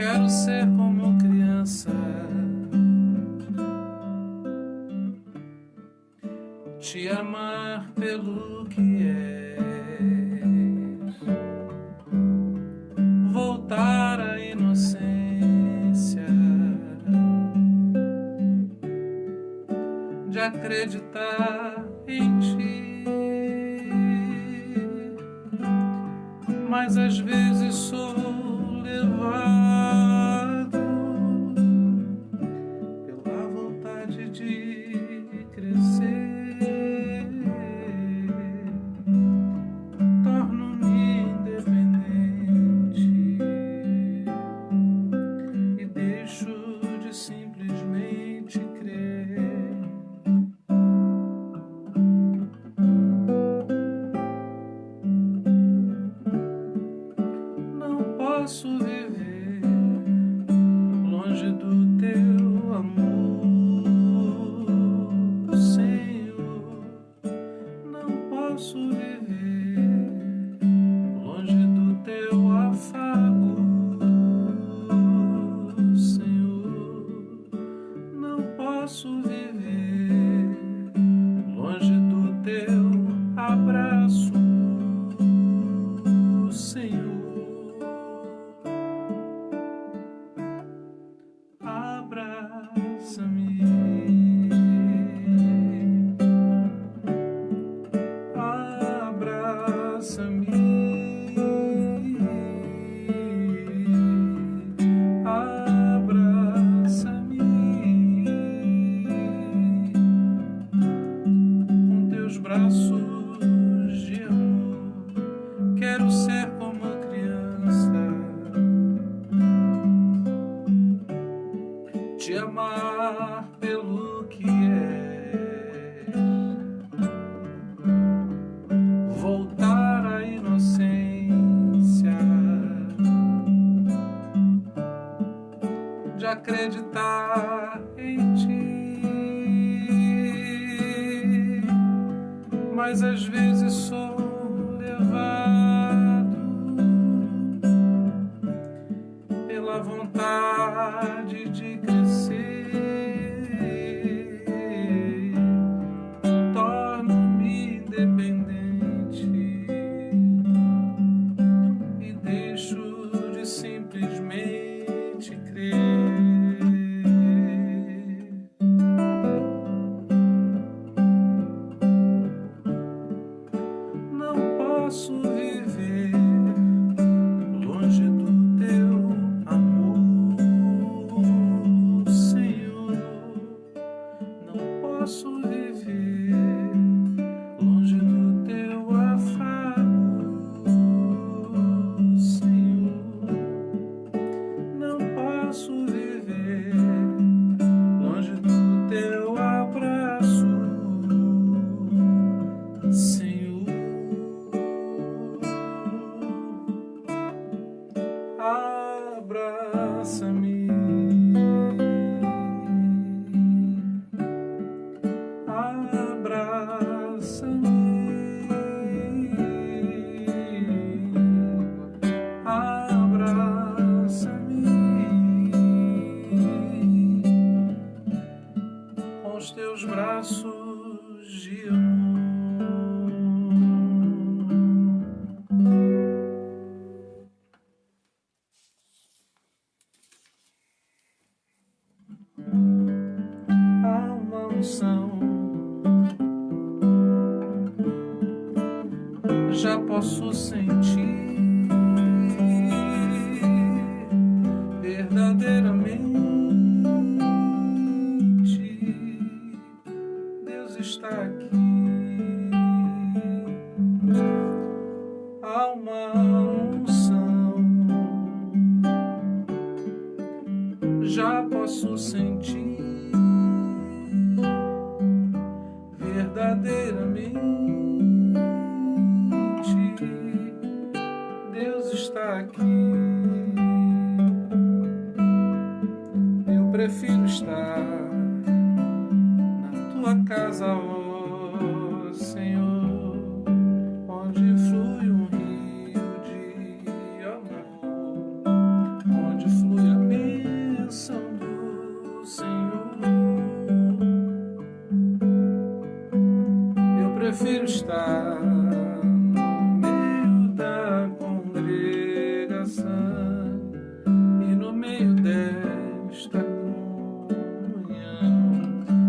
Quero ser como criança, te amar pelo que és, voltar à inocência de acreditar em ti, mas às vezes sou levado pela vontade de crescer, torno-me independente e deixo de simplesmente crer. Não posso viver longe do teu amor, Senhor. Não posso viver longe do teu afago, Senhor. Não posso viver longe do teu abraço, Senhor. Abraça-me, abraça-me, abraça-me com teus braços de amor. Quero ser como criança, te amar pelo que és, voltar à inocência de acreditar em ti, mas às vezes sou levado pela vontade de crescer, torno-me independente e deixo de simplesmente crer. Não posso viver longe do teu amor, Senhor. Não posso viver longe do teu afago, Senhor. Não posso viver longe do teu abraço, Senhor. Abraça-me, abraça-me, abraça-me com os teus braços de amor. Há uma unção, já posso sentir verdadeiramente Deus está aqui. Há uma unção, já posso sentir verdadeiramente Deus está aqui. Eu prefiro estar na tua casa, ó Senhor, onde flui um rio de amor, onde flui a prefiro estar no meio da congregação e no meio desta comunhão,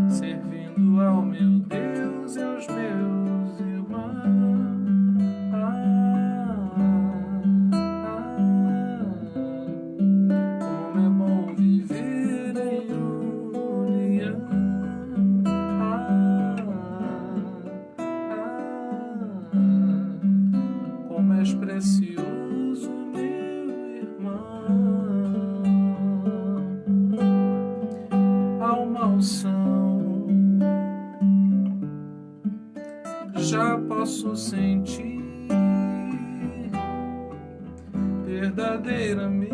servindo ao meu Deus e aos meus irmãos. Como é bom viver em união. Como és precioso, meu irmão. Há uma unção, já posso sentir verdadeiramente.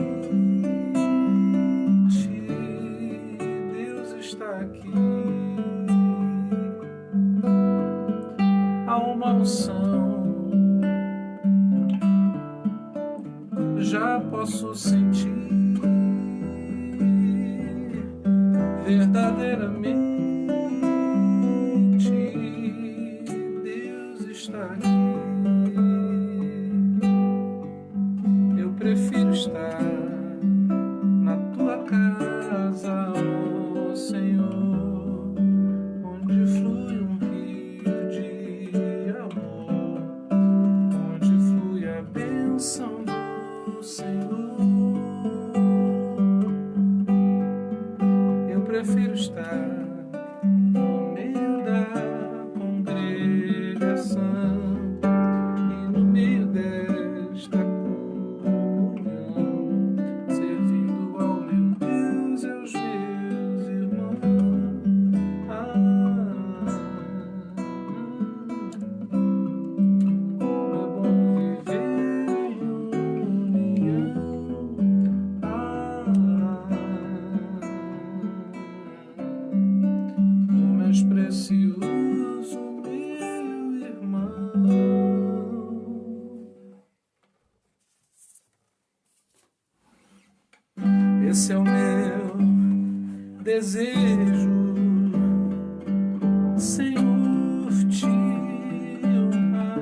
Deus está aqui. Há uma unção, já posso sentir verdadeiramente. Deus está aqui. Eu prefiro estar na tua casa, ó Senhor, onde flui um rio de amor, onde flui a bênção do Senhor. Eu prefiro estar no meio da congregação e no meio desta comunhão, servindo ao meu Deus e aos meus irmãos. Como é bom viver em união. Como és precioso, meu irmão. Esse é o meu desejo, Senhor, te honrar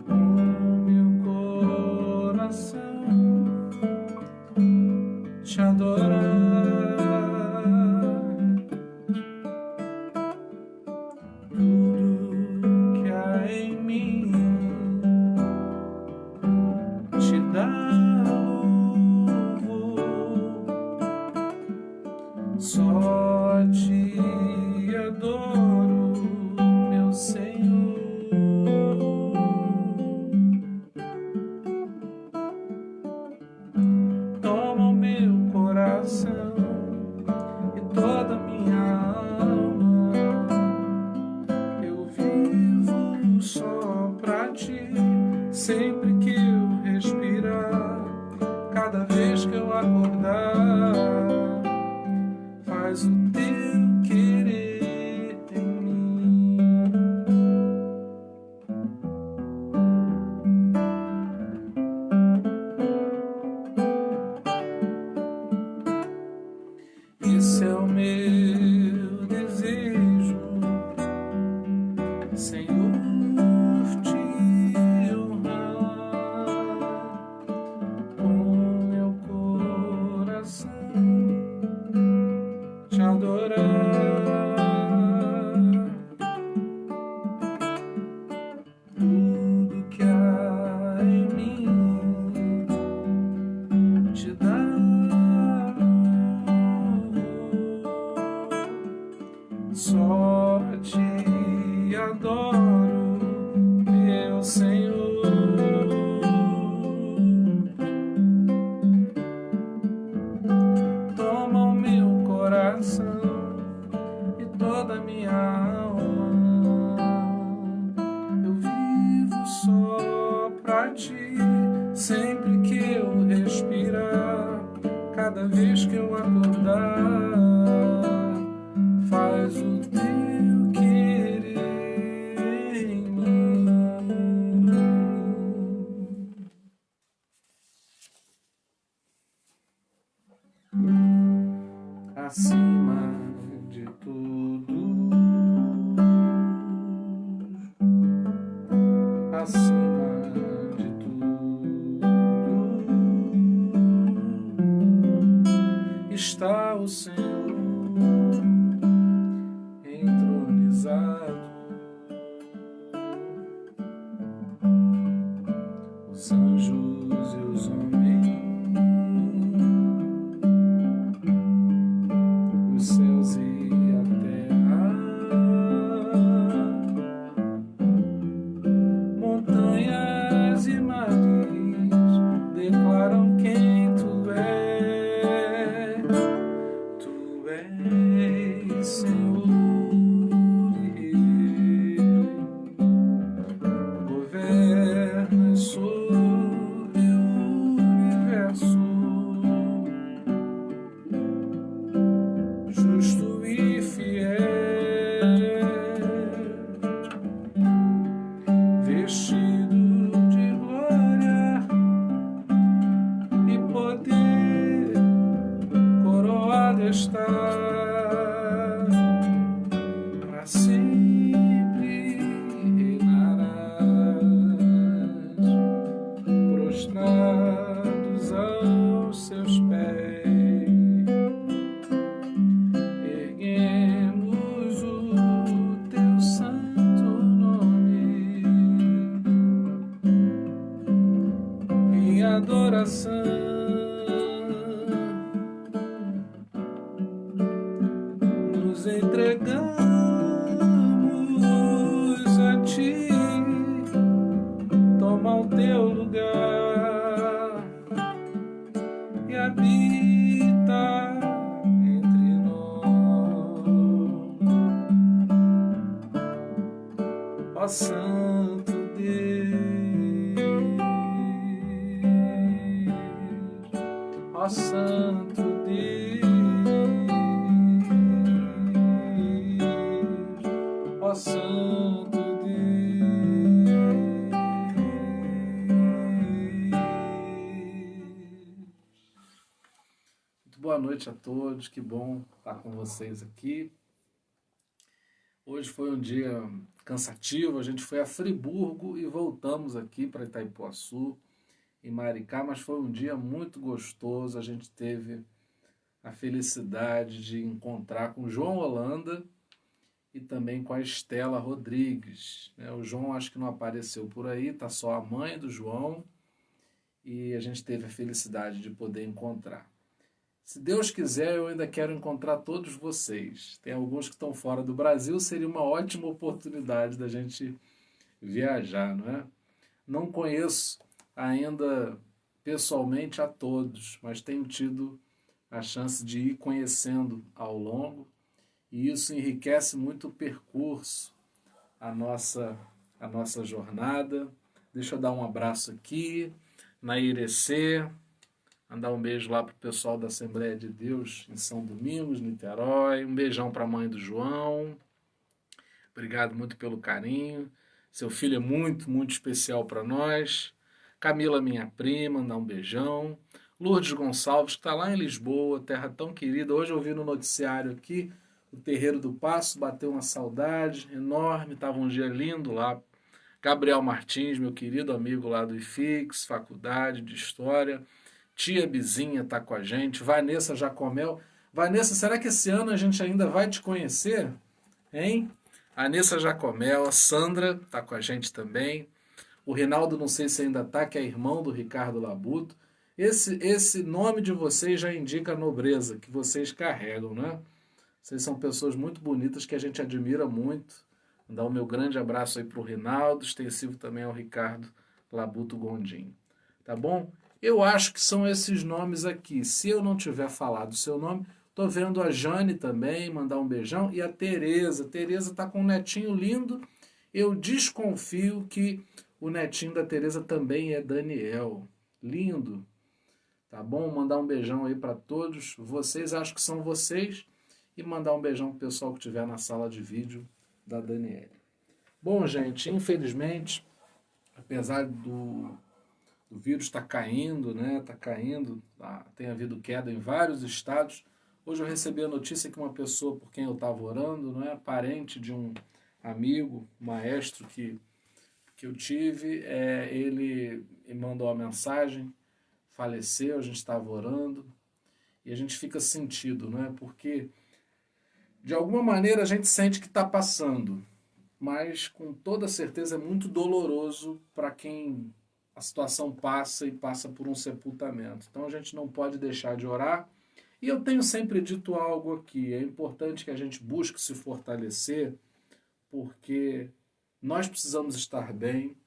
com meu coração, te adorar. Tudo que há em mim te dá louvor, só te adoro, meu Senhor. Toma o meu coração e toda a minha alma, eu vivo só pra ti, sempre que eu respirar, cada vez que eu acordar, faz o teu querer em mim. Esse é o meu desejo, Senhor, te honrar com meu coração, te adorar. Tudo que há em mim te dá louvor, só te adoro, meu Senhor. Toma o meu coração e toda a minha alma, eu vivo só pra ti, sempre que eu respirar, cada vez que eu acordar, faz o teu querer em mim. coração. Nos entregamos a ti, toma o teu lugar e habita entre nós, ó Santo Deus, ó Santo Deus, ó Santo Deus. Muito boa noite a todos, que bom estar com vocês aqui. Hoje foi um dia cansativo, a gente foi a Friburgo e voltamos aqui para Itaipuaçu, em Maricá, mas foi um dia muito gostoso. A gente teve a felicidade de encontrar com o João Holanda e também com a Estela Rodrigues. O João acho que não apareceu por aí, tá só a mãe do João, e a gente teve a felicidade de poder encontrar. Se Deus quiser, eu ainda quero encontrar todos vocês. Tem alguns que estão fora do Brasil, seria uma ótima oportunidade da gente viajar, não é? Não conheço ainda pessoalmente a todos, mas tenho tido a chance de ir conhecendo ao longo, e isso enriquece muito o percurso, a nossa jornada. Deixa eu dar um abraço aqui na Irecê, mandar um beijo lá para o pessoal da Assembleia de Deus em São Domingos, Niterói. Um beijão para a mãe do João. Obrigado muito pelo carinho. Seu filho é muito, muito especial para nós. Camila, minha prima, mandar um beijão. Lourdes Gonçalves, que está lá em Lisboa, terra tão querida. Hoje eu vi no noticiário aqui, o Terreiro do Paço, bateu uma saudade enorme, estava um dia lindo lá. Gabriel Martins, meu querido amigo lá do IFIX, faculdade de História. Tia Bizinha está com a gente. Vanessa Jacomel. Vanessa, será que esse ano a gente ainda vai te conhecer? Hein? Vanessa Jacomel, a Sandra está com a gente também. O Rinaldo, não sei se ainda está, que é irmão do Ricardo Labuto. Esse nome de vocês já indica a nobreza que vocês carregam, né? Vocês são pessoas muito bonitas que a gente admira muito. Vou dar o meu grande abraço aí para o Rinaldo, extensivo também ao Ricardo Labuto Gondim. Tá bom? Eu acho que são esses nomes aqui. Se eu não tiver falado o seu nome, tô vendo a Jane também, mandar um beijão, e a Tereza. Tereza tá com um netinho lindo. Eu desconfio que o netinho da Tereza também é Daniel. Lindo. Tá bom? Mandar um beijão aí para todos vocês, acho que são vocês, e mandar um beijão pro pessoal que estiver na sala de vídeo da Daniele. Bom, gente, infelizmente, apesar do vírus estar caindo, né? Está caindo, tem havido queda em vários estados. Hoje eu recebi a notícia que uma pessoa por quem eu estava orando, não é, parente de um amigo, maestro que eu tive, ele me mandou uma mensagem, faleceu, a gente estava orando, e a gente fica sentido, não é? Porque de alguma maneira a gente sente que está passando, mas com toda certeza é muito doloroso para quem a situação passa e passa por um sepultamento. Então a gente não pode deixar de orar. E eu tenho sempre dito algo aqui, é importante que a gente busque se fortalecer, porque nós precisamos estar bem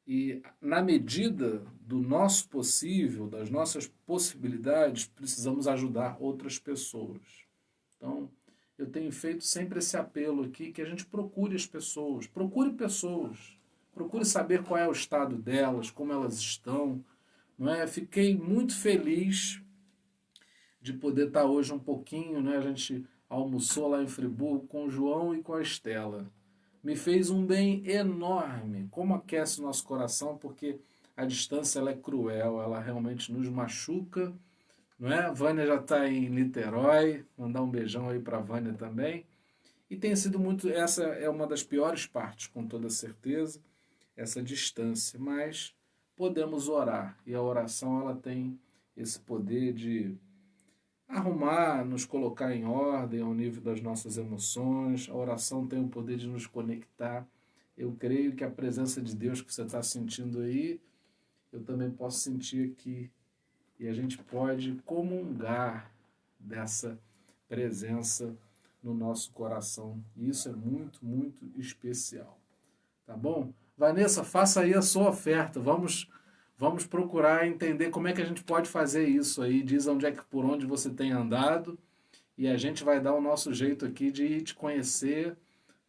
e, na medida do nosso possível, das nossas possibilidades, precisamos ajudar outras pessoas. Então, eu tenho feito sempre esse apelo aqui, que a gente procure as pessoas, procure saber qual é o estado delas, como elas estão, não é? Fiquei muito feliz de poder estar hoje um pouquinho, né? A gente almoçou lá em Friburgo com o João e com a Estela. Me fez um bem enorme, como aquece o nosso coração, porque a distância ela é cruel, ela realmente nos machuca, não é? A Vânia já está em Niterói, mandar um beijão aí para a Vânia também. E tem sido muito, essa é uma das piores partes, com toda certeza, essa distância, mas podemos orar, e a oração ela tem esse poder de arrumar, nos colocar em ordem ao nível das nossas emoções. A oração tem o poder de nos conectar. Eu creio que a presença de Deus que você está sentindo aí, eu também posso sentir aqui. E a gente pode comungar dessa presença no nosso coração. E isso é muito, muito especial. Tá bom? Vanessa, faça aí a sua oferta. Vamos procurar entender como é que a gente pode fazer isso aí. Diz por onde você tem andado. E a gente vai dar o nosso jeito aqui de ir te conhecer,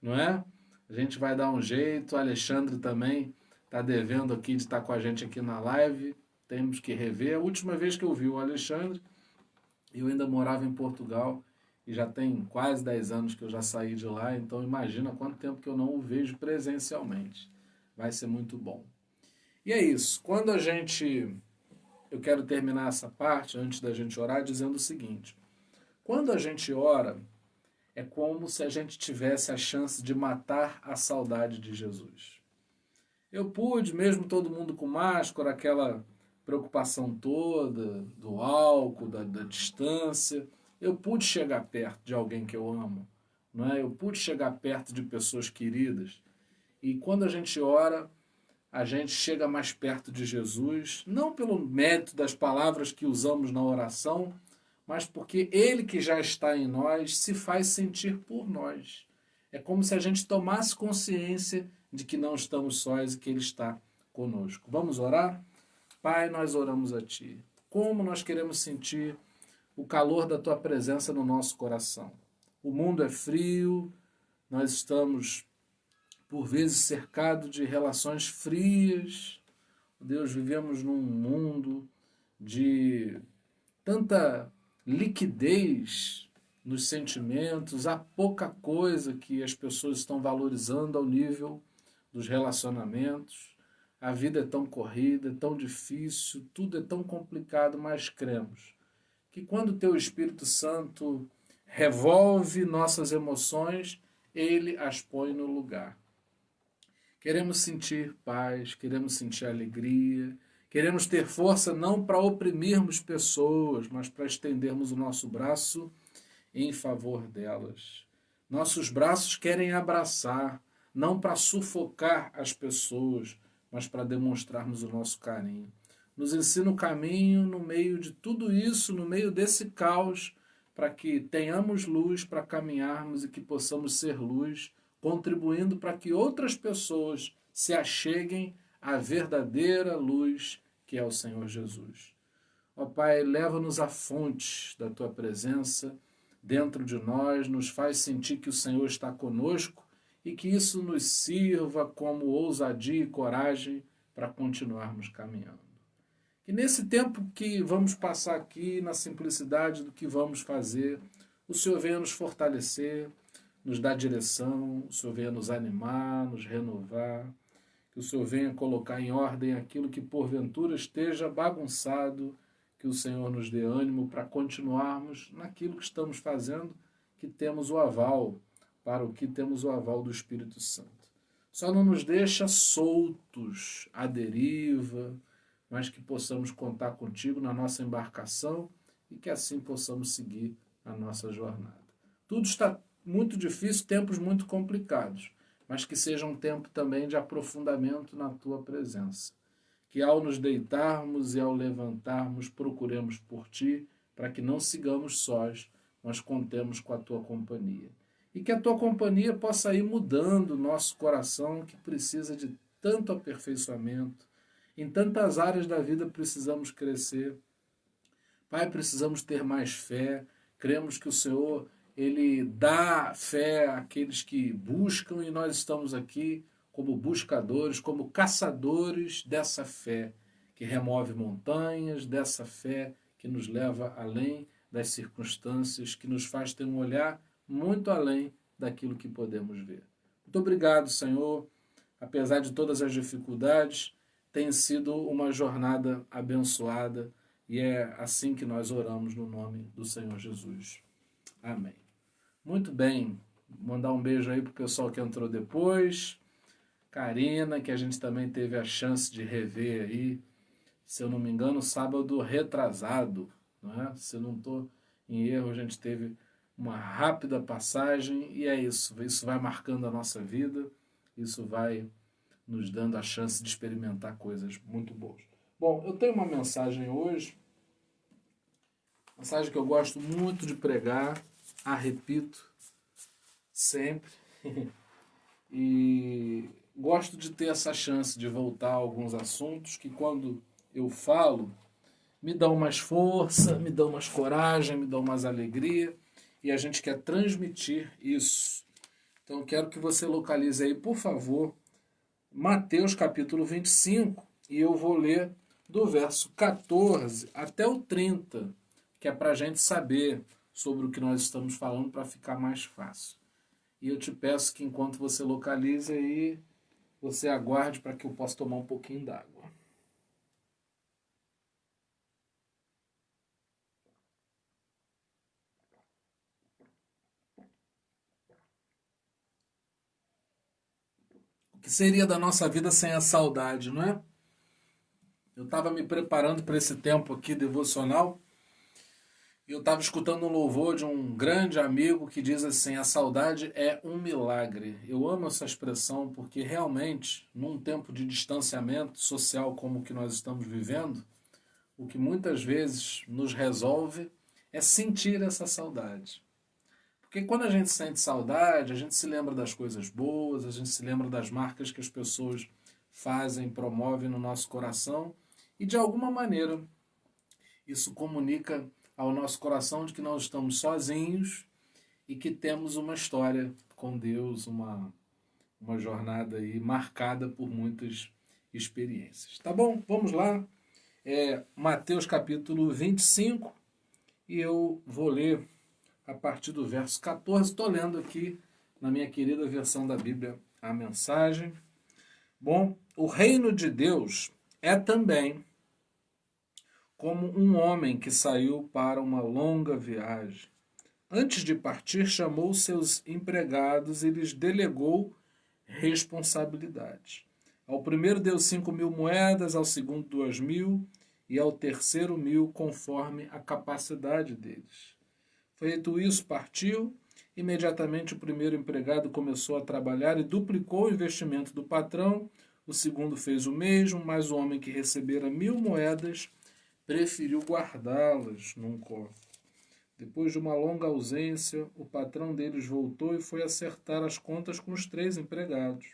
não é? A gente vai dar um jeito. O Alexandre também está devendo aqui de estar com a gente aqui na live. Temos que rever. A última vez que eu vi o Alexandre, eu ainda morava em Portugal e já tem quase 10 anos que eu já saí de lá, então imagina quanto tempo que eu não o vejo presencialmente. Vai ser muito bom. E é isso. Eu quero terminar essa parte, antes da gente orar, dizendo o seguinte. Quando a gente ora, é como se a gente tivesse a chance de matar a saudade de Jesus. Eu pude, mesmo todo mundo com máscara, aquela preocupação toda do álcool, da distância, eu pude chegar perto de alguém que eu amo, não é? Eu pude chegar perto de pessoas queridas. E quando a gente ora, a gente chega mais perto de Jesus, não pelo mérito das palavras que usamos na oração, mas porque Ele que já está em nós se faz sentir por nós. É como se a gente tomasse consciência de que não estamos sós e que Ele está conosco. Vamos orar? Pai, nós oramos a Ti. Como nós queremos sentir o calor da Tua presença no nosso coração. O mundo é frio, nós estamos, por vezes, cercados de relações frias. Deus, vivemos num mundo de tanta liquidez nos sentimentos, há pouca coisa que as pessoas estão valorizando ao nível dos relacionamentos. A vida é tão corrida, é tão difícil, tudo é tão complicado, mas cremos que quando o Teu Espírito Santo revolve nossas emoções, Ele as põe no lugar. Queremos sentir paz, queremos sentir alegria, queremos ter força não para oprimirmos pessoas, mas para estendermos o nosso braço em favor delas. Nossos braços querem abraçar, não para sufocar as pessoas, mas para demonstrarmos o nosso carinho. Nos ensina o caminho no meio de tudo isso, no meio desse caos, para que tenhamos luz para caminharmos e que possamos ser luz, contribuindo para que outras pessoas se acheguem à verdadeira luz que é o Senhor Jesus. Ó Pai, leva-nos à fonte da Tua presença dentro de nós, nos faz sentir que o Senhor está conosco e que isso nos sirva como ousadia e coragem para continuarmos caminhando. Que nesse tempo que vamos passar aqui, na simplicidade do que vamos fazer, o Senhor venha nos fortalecer, nos dar direção, o Senhor venha nos animar, nos renovar, que o Senhor venha colocar em ordem aquilo que porventura esteja bagunçado, que o Senhor nos dê ânimo para continuarmos naquilo que estamos fazendo, que temos o aval, para o que temos o aval do Espírito Santo. Só não nos deixa soltos à deriva, mas que possamos contar contigo na nossa embarcação e que assim possamos seguir a nossa jornada. Tudo está muito difícil, tempos muito complicados, mas que seja um tempo também de aprofundamento na Tua presença. Que ao nos deitarmos e ao levantarmos, procuremos por Ti, para que não sigamos sós, mas contemos com a Tua companhia. E que a Tua companhia possa ir mudando o nosso coração, que precisa de tanto aperfeiçoamento. Em tantas áreas da vida precisamos crescer. Pai, precisamos ter mais fé. Cremos que o Senhor, Ele dá fé àqueles que buscam e nós estamos aqui como buscadores, como caçadores dessa fé que remove montanhas, dessa fé que nos leva além das circunstâncias, que nos faz ter um olhar muito além daquilo que podemos ver. Muito obrigado, Senhor. Apesar de todas as dificuldades, tem sido uma jornada abençoada e é assim que nós oramos no nome do Senhor Jesus. Amém. Muito bem. Vou mandar um beijo aí para o pessoal que entrou depois. Karina, que a gente também teve a chance de rever aí, se eu não me engano, sábado retrasado, não é? Se eu não estou em erro, a gente teve uma rápida passagem e é isso. Isso vai marcando a nossa vida, isso vai nos dando a chance de experimentar coisas muito boas. Bom, eu tenho uma mensagem hoje, mensagem que eu gosto muito de pregar, repito sempre, e gosto de ter essa chance de voltar a alguns assuntos que quando eu falo me dão mais força, me dão mais coragem, me dão mais alegria, e a gente quer transmitir isso. Então eu quero que você localize aí, por favor, Mateus capítulo 25, e eu vou ler do verso 14 até o 30, que é para a gente saber sobre o que nós estamos falando para ficar mais fácil. E eu te peço que enquanto você localize aí, você aguarde para que eu possa tomar um pouquinho d'água. O que seria da nossa vida sem a saudade, não é? Eu estava me preparando para esse tempo aqui devocional e eu estava escutando um louvor de um grande amigo que diz assim: a saudade é um milagre. Eu amo essa expressão porque realmente, num tempo de distanciamento social como o que nós estamos vivendo, o que muitas vezes nos resolve é sentir essa saudade. Porque quando a gente sente saudade, a gente se lembra das coisas boas, a gente se lembra das marcas que as pessoas fazem, promovem no nosso coração, e de alguma maneira isso comunica ao nosso coração de que nós estamos sozinhos e que temos uma história com Deus, uma jornada aí marcada por muitas experiências. Tá bom? Vamos lá. Mateus capítulo 25, e eu vou ler a partir do verso 14. Estou lendo aqui na minha querida versão da Bíblia a mensagem. Bom, o reino de Deus é também como um homem que saiu para uma longa viagem. Antes de partir, chamou seus empregados e lhes delegou responsabilidades. Ao primeiro deu 5.000 moedas, ao segundo 2.000 e ao terceiro 1.000, conforme a capacidade deles. Feito isso, partiu. Imediatamente o primeiro empregado começou a trabalhar e duplicou o investimento do patrão. O segundo fez o mesmo, mas o homem que recebera 1.000 moedas preferiu guardá-las num cofre. Depois de uma longa ausência, o patrão deles voltou e foi acertar as contas com os 3 empregados.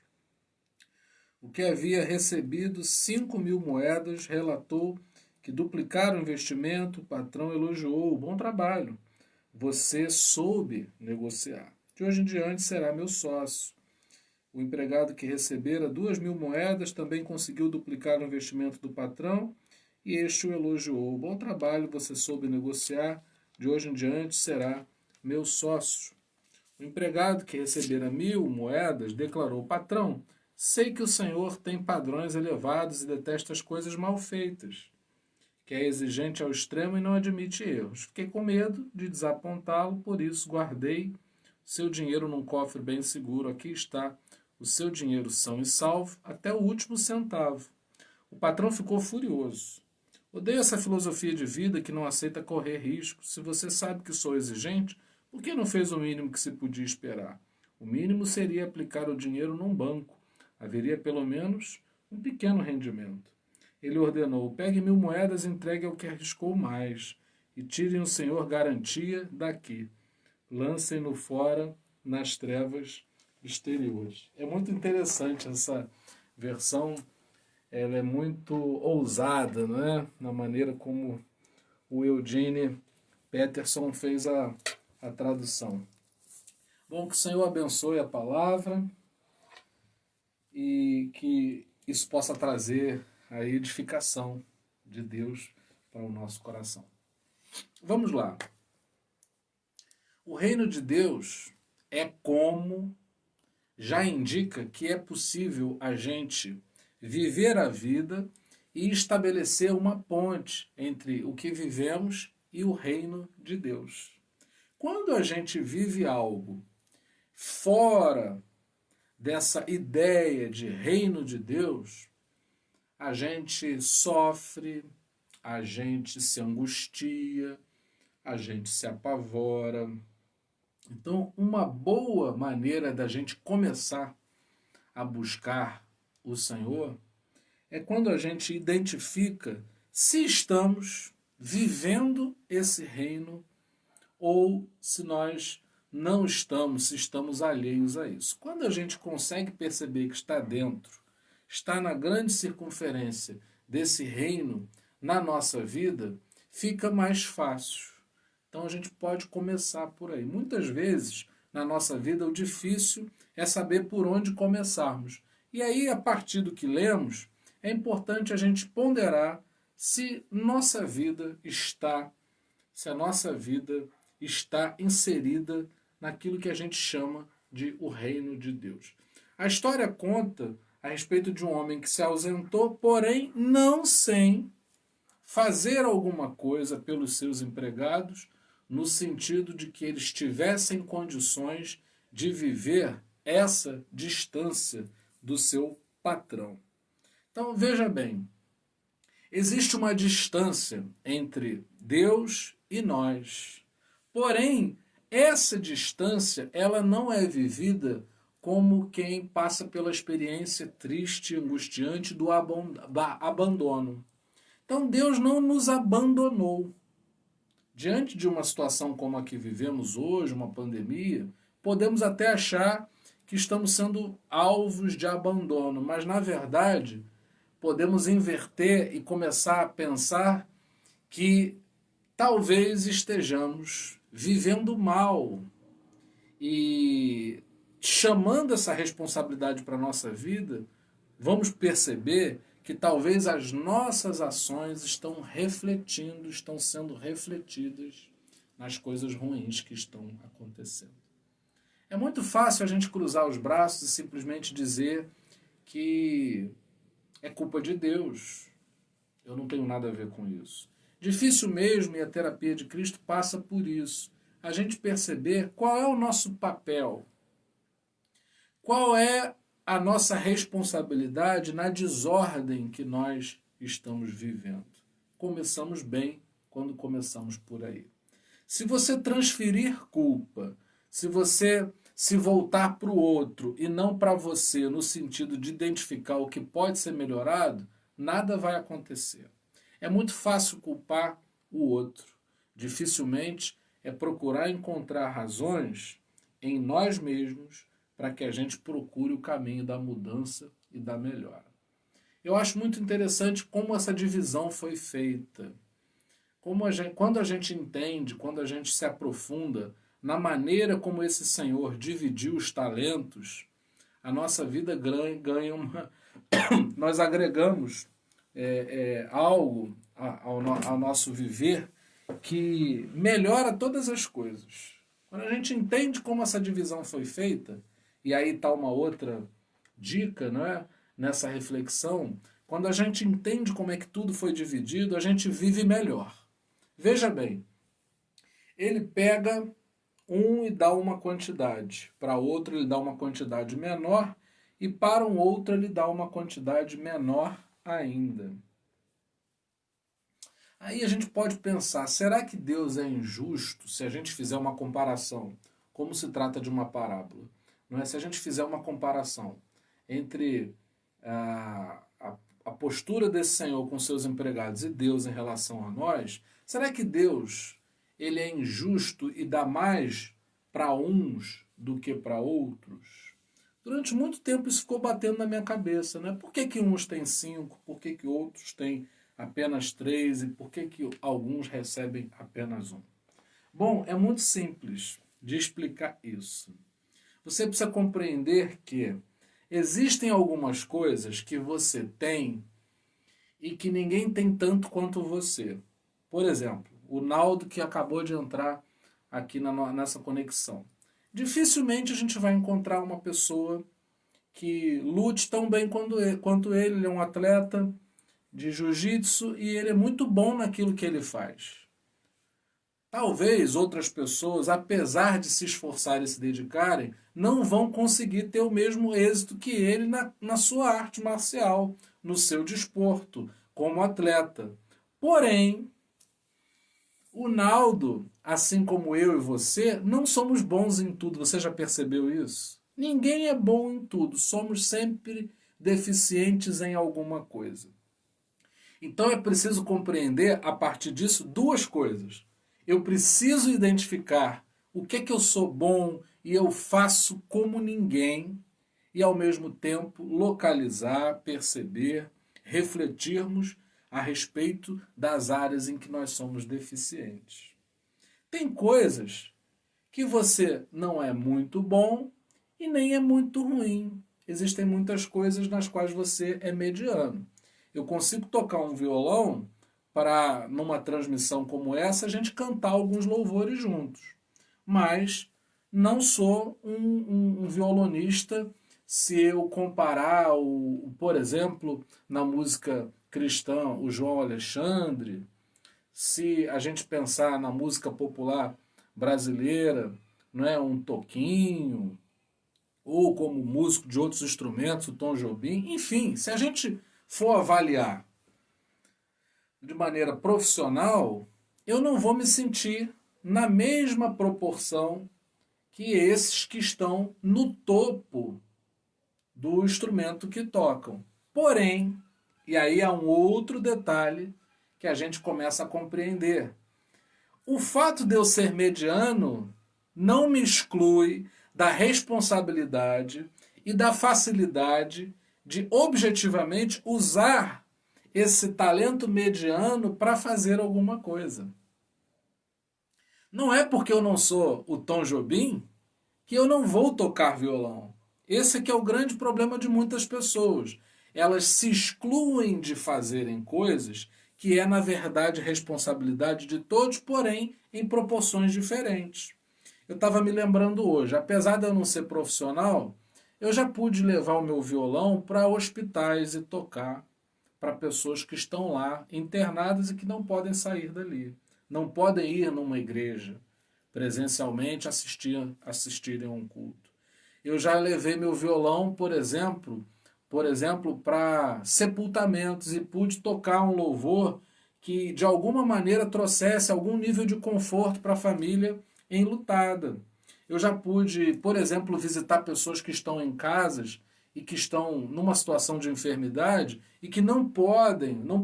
O que havia recebido 5.000 moedas relatou que duplicaram o investimento. O patrão elogiou: bom trabalho, você soube negociar. De hoje em diante será meu sócio. O empregado que recebera 2.000 moedas também conseguiu duplicar o investimento do patrão e este o elogiou: bom trabalho, você soube negociar. De hoje em diante será meu sócio. O empregado que recebera 1.000 moedas declarou: patrão, sei que o senhor tem padrões elevados e detesta as coisas mal feitas, que é exigente ao extremo e não admite erros. Fiquei com medo de desapontá-lo, por isso guardei seu dinheiro num cofre bem seguro. Aqui está o seu dinheiro são e salvo até o último centavo. O patrão ficou furioso. Odeio essa filosofia de vida que não aceita correr risco. Se você sabe que sou exigente, por que não fez o mínimo que se podia esperar? O mínimo seria aplicar o dinheiro num banco. Haveria pelo menos um pequeno rendimento. Ele ordenou: pegue 1.000 moedas e entregue ao que arriscou mais, e tirem o senhor garantia daqui. Lancem-no fora nas trevas exteriores. É muito interessante essa versão. Ela é muito ousada, não é? Na maneira como o Eugene Peterson fez a tradução. Bom, que o Senhor abençoe a palavra e que isso possa trazer a edificação de Deus para o nosso coração. Vamos lá. O reino de Deus é como já indica que é possível a gente viver a vida e estabelecer uma ponte entre o que vivemos e o reino de Deus. Quando a gente vive algo fora dessa ideia de reino de Deus, a gente sofre, a gente se angustia, a gente se apavora. Então, uma boa maneira da gente começar a buscar o Senhor é quando a gente identifica se estamos vivendo esse reino ou se nós não estamos, se estamos alheios a isso. Quando a gente consegue perceber que está dentro, está na grande circunferência desse reino na nossa vida, fica mais fácil. Então a gente pode começar por aí. Muitas vezes, na nossa vida, o difícil é saber por onde começarmos. E aí, a partir do que lemos, é importante a gente ponderar se nossa vida está, se a nossa vida está inserida naquilo que a gente chama de o reino de Deus. A história conta a respeito de um homem que se ausentou, porém não sem fazer alguma coisa pelos seus empregados, no sentido de que eles tivessem condições de viver essa distância do seu patrão. Então veja bem, existe uma distância entre Deus e nós. Porém, essa distância ela não é vivida como quem passa pela experiência triste e angustiante do abandono. Então Deus não nos abandonou. Diante de uma situação como a que vivemos hoje, uma pandemia, podemos até achar que estamos sendo alvos de abandono, mas na verdade podemos inverter e começar a pensar que talvez estejamos vivendo mal e chamando essa responsabilidade para a nossa vida, vamos perceber que talvez as nossas ações estão refletindo, estão sendo refletidas nas coisas ruins que estão acontecendo. É muito fácil a gente cruzar os braços e simplesmente dizer que é culpa de Deus, eu não tenho nada a ver com isso. Difícil mesmo, e a terapia de Cristo passa por isso. A gente perceber qual é o nosso papel, qual é a nossa responsabilidade na desordem que nós estamos vivendo. Começamos bem quando começamos por aí. Se você transferir culpa, se você se voltar para o outro e não para você, no sentido de identificar o que pode ser melhorado, nada vai acontecer. É muito fácil culpar o outro. Dificilmente é procurar encontrar razões em nós mesmos para que a gente procure o caminho da mudança e da melhora. Eu acho muito interessante como essa divisão foi feita. Quando a gente entende, quando a gente se aprofunda na maneira como esse Senhor dividiu os talentos, a nossa vida ganha uma... Nós agregamos algo ao nosso viver que melhora todas as coisas. Quando a gente entende como essa divisão foi feita, e aí está uma outra dica, não é? Nessa reflexão, quando a gente entende como é que tudo foi dividido, a gente vive melhor. Veja bem, ele pega um e dá uma quantidade, para outro ele dá uma quantidade menor, e para um outro ele dá uma quantidade menor ainda. Aí a gente pode pensar, será que Deus é injusto se a gente fizer uma comparação, como se trata de uma parábola? Não é? Se a gente fizer uma comparação entre a postura desse Senhor com seus empregados e Deus em relação a nós, será que Deus ele é injusto e dá mais para uns do que para outros? Durante muito tempo isso ficou batendo na minha cabeça, né? Por que uns têm 5, por que outros têm apenas 3 e por que alguns recebem apenas 1? Bom, é muito simples de explicar isso. Você precisa compreender que existem algumas coisas que você tem e que ninguém tem tanto quanto você. Por exemplo, o Naldo que acabou de entrar aqui nessa conexão. Dificilmente a gente vai encontrar uma pessoa que lute tão bem quanto ele. Ele é um atleta de jiu-jitsu e ele é muito bom naquilo que ele faz. Talvez outras pessoas, apesar de se esforçarem e se dedicarem, não vão conseguir ter o mesmo êxito que ele na sua arte marcial, no seu desporto, como atleta. Porém, o Naldo, assim como eu e você, não somos bons em tudo. Você já percebeu isso? Ninguém é bom em tudo. Somos sempre deficientes em alguma coisa. Então é preciso compreender, a partir disso, duas coisas. Eu preciso identificar o que é que eu sou bom e eu faço como ninguém, e ao mesmo tempo localizar, perceber, refletirmos a respeito das áreas em que nós somos deficientes. Tem coisas que você não é muito bom e nem é muito ruim. Existem muitas coisas nas quais você é mediano. Eu consigo tocar um violão para, numa transmissão como essa, a gente cantar alguns louvores juntos. Mas não sou um violonista se eu comparar, por exemplo, na música cristã, o João Alexandre, se a gente pensar na música popular brasileira, não é, um Toquinho, ou como músico de outros instrumentos, o Tom Jobim, enfim, se a gente for avaliar de maneira profissional, eu não vou me sentir na mesma proporção que esses que estão no topo do instrumento que tocam. Porém, e aí há um outro detalhe que a gente começa a compreender. O fato de eu ser mediano não me exclui da responsabilidade e da facilidade de objetivamente usar esse talento mediano para fazer alguma coisa. Não é porque eu não sou o Tom Jobim que eu não vou tocar violão. Esse é que é o grande problema de muitas pessoas. Elas se excluem de fazerem coisas que é, na verdade, responsabilidade de todos, porém, em proporções diferentes. Eu estava me lembrando hoje, apesar de eu não ser profissional, eu já pude levar o meu violão para hospitais e tocar para pessoas que estão lá internadas e que não podem sair dali. Não podem ir numa igreja presencialmente assistirem a um culto. Eu já levei meu violão, por exemplo, para sepultamentos e pude tocar um louvor que de alguma maneira trouxesse algum nível de conforto para a família enlutada. Eu já pude, por exemplo, visitar pessoas que estão em casas e que estão numa situação de enfermidade e que não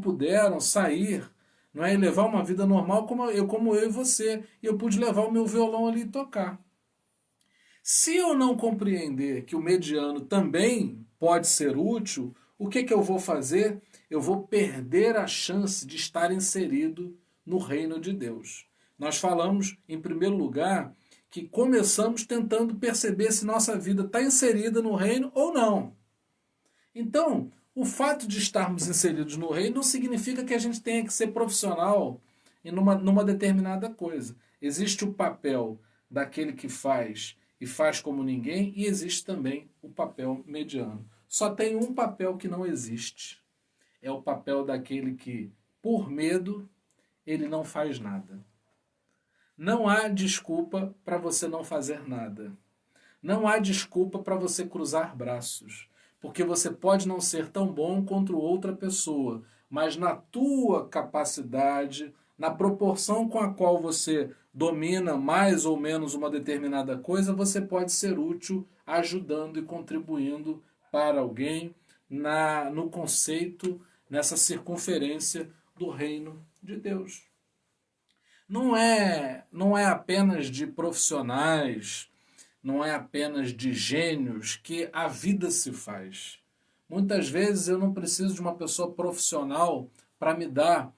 puderam sair, não é, e levar uma vida normal como eu e você. E eu pude levar o meu violão ali e tocar. Se eu não compreender que o mediano também pode ser útil, o que eu vou fazer? Eu vou perder a chance de estar inserido no reino de Deus. Nós falamos, em primeiro lugar, que começamos tentando perceber se nossa vida está inserida no reino ou não. Então, o fato de estarmos inseridos no reino não significa que a gente tenha que ser profissional numa determinada coisa. Existe o papel daquele que faz e faz como ninguém, e existe também o papel mediano. Só tem um papel que não existe. É o papel daquele que, por medo, ele não faz nada. Não há desculpa para você não fazer nada. Não há desculpa para você cruzar braços. Porque você pode não ser tão bom quanto outra pessoa, mas na tua capacidade, na proporção com a qual você domina mais ou menos uma determinada coisa, você pode ser útil ajudando e contribuindo para alguém no conceito, nessa circunferência do reino de Deus. Não é apenas de profissionais, não é apenas de gênios que a vida se faz. Muitas vezes eu não preciso de uma pessoa profissional para me dar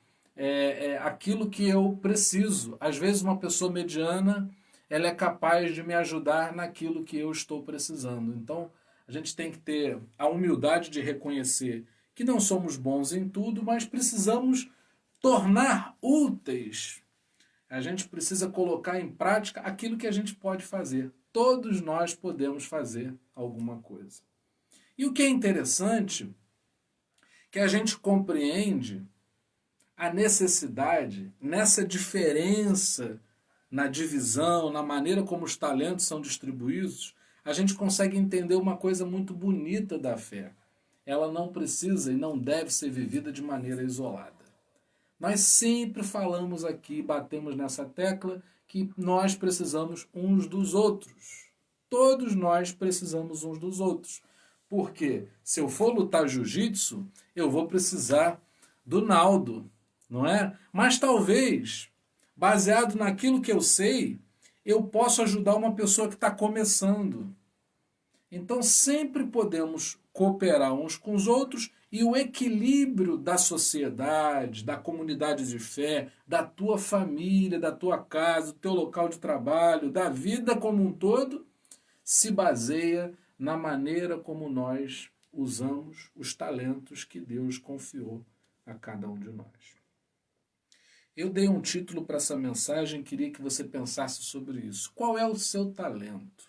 aquilo que eu preciso. Às vezes uma pessoa mediana ela é capaz de me ajudar naquilo que eu estou precisando. Então a gente tem que ter a humildade de reconhecer que não somos bons em tudo, mas precisamos tornar úteis. A gente precisa colocar em prática aquilo que a gente pode fazer. Todos nós podemos fazer alguma coisa. E o que é interessante, que a gente compreende a necessidade, nessa diferença na divisão, na maneira como os talentos são distribuídos, a gente consegue entender uma coisa muito bonita da fé. Ela não precisa e não deve ser vivida de maneira isolada. Nós sempre falamos aqui, batemos nessa tecla, que nós precisamos uns dos outros. Todos nós precisamos uns dos outros. Porque se eu for lutar jiu-jitsu, eu vou precisar do Naldo, não é? Mas talvez, baseado naquilo que eu sei, eu possa ajudar uma pessoa que está começando. Então sempre podemos cooperar uns com os outros e o equilíbrio da sociedade, da comunidade de fé, da tua família, da tua casa, do teu local de trabalho, da vida como um todo, se baseia na maneira como nós usamos os talentos que Deus confiou a cada um de nós. Eu dei um título para essa mensagem e queria que você pensasse sobre isso. Qual é o seu talento?